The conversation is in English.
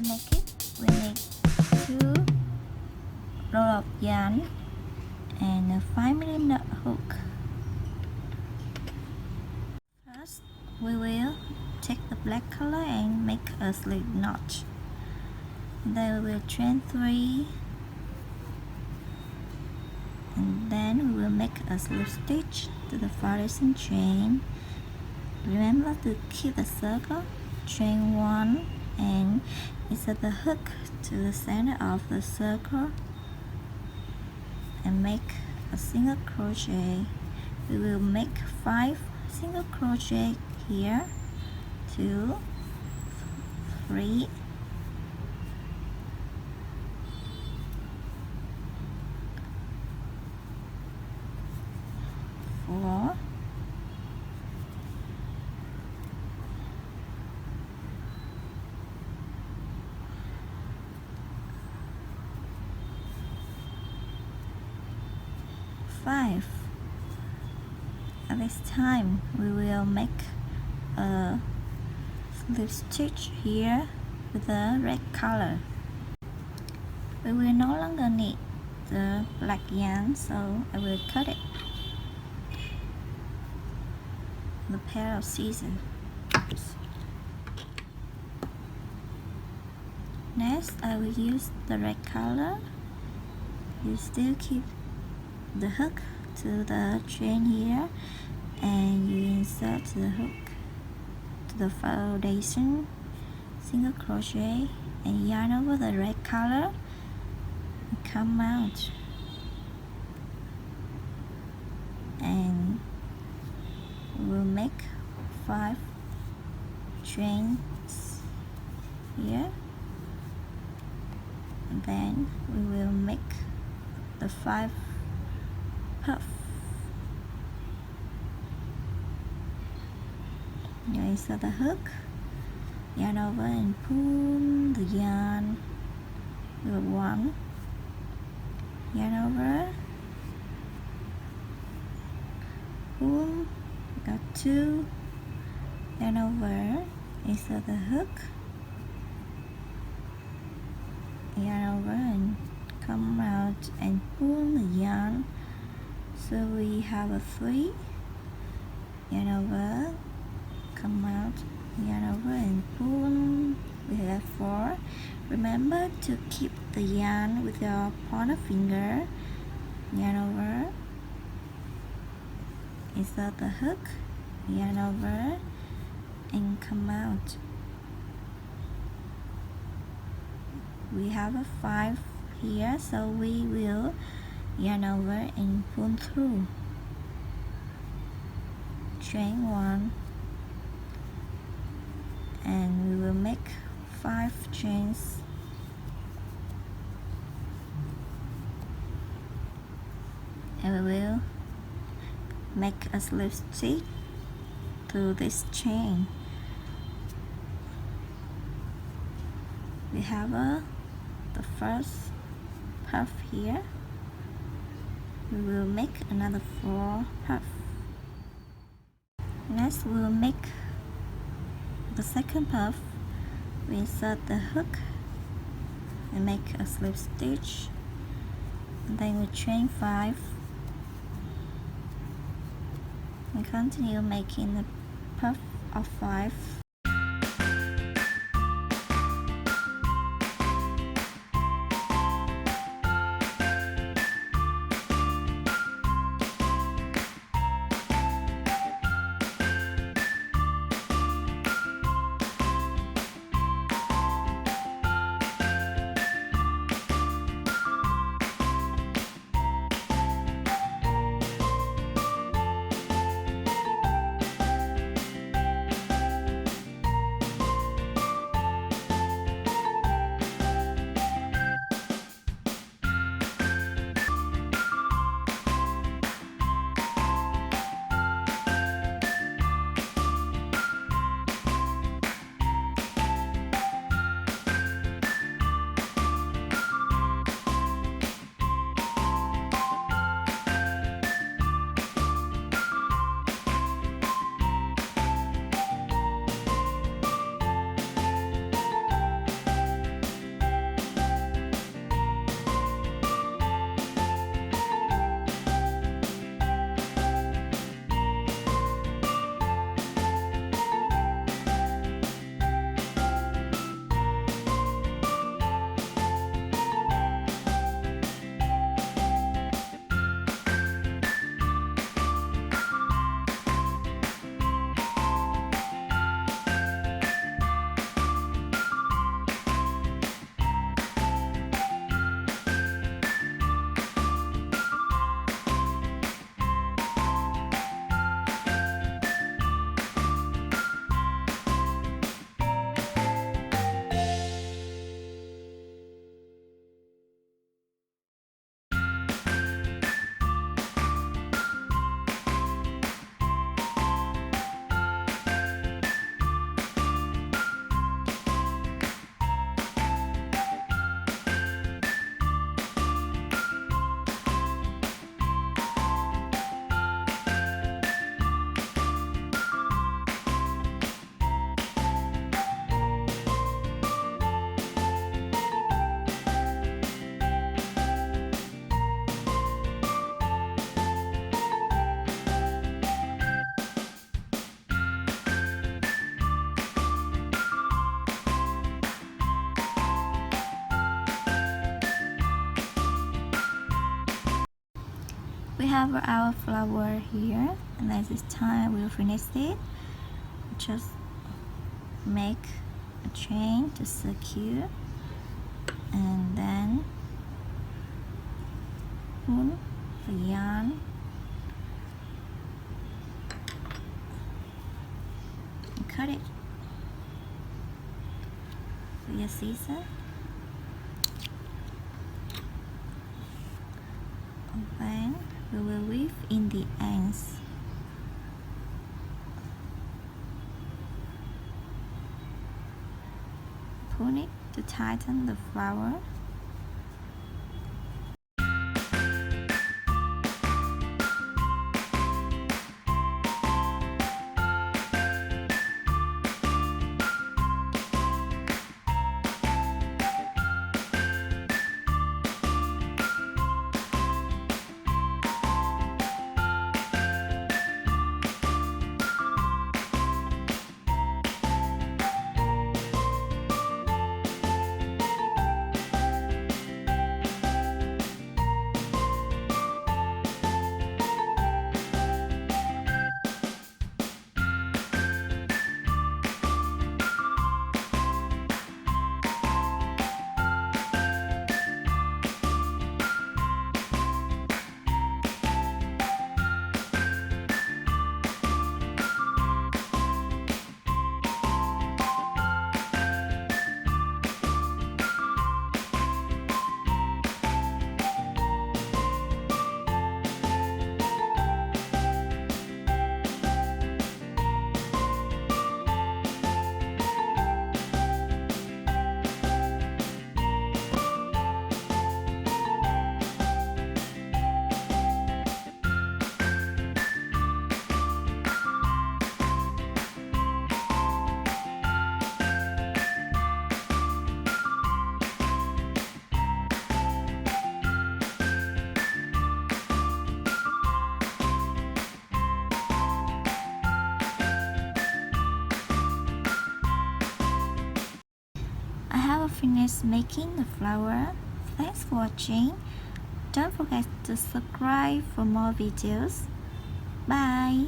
make it, we make 2 roll of yarn and a 5mm hook. First, we will take the black color and make a slip knot. Then we will chain 3, and then we will make a slip stitch to the foundation chain. Remember to keep the circle, chain 1 and insert the hook to the center of the circle and make a single crochet. We will make 5 single crochet here, 2, 3, 4, 5. At this time, we will make a slip stitch here with the red color. We will no longer need the black yarn, so I will cut it with a pair of scissors. Next, I will use the red color. You still keep the hook to the chain here and you insert the hook to the foundation, single crochet and yarn over the red color and come out, and we'll make 5 chains here, and then we will make the 5 puff. You insert the hook, yarn over and pull the yarn with 1, yarn over, pull, got 2, yarn over, insert the hook, yarn over and come out and pull the yarn. So we have a 3, yarn over, come out, yarn over and pull. We have 4. Remember to keep the yarn with your pointer finger, yarn over, insert the hook, yarn over and come out. We have a 5 here, so we will yarn over and pull through, chain 1, and we will make 5 chains, and we will make a slip stitch to this chain. We have the first puff here. We will make another 4 puff. Next we will make the second puff. We insert the hook and make a slip stitch, and then we chain 5 and continue making the puff of 5. We have our flower here, and at this time we'll finish it. Just make a chain to secure, and then pull the yarn and cut it with your scissors. And then we will weave in the ends. Pull it to tighten the flower. I have finished making the flower. Thanks for watching. Don't forget to subscribe for more videos. Bye.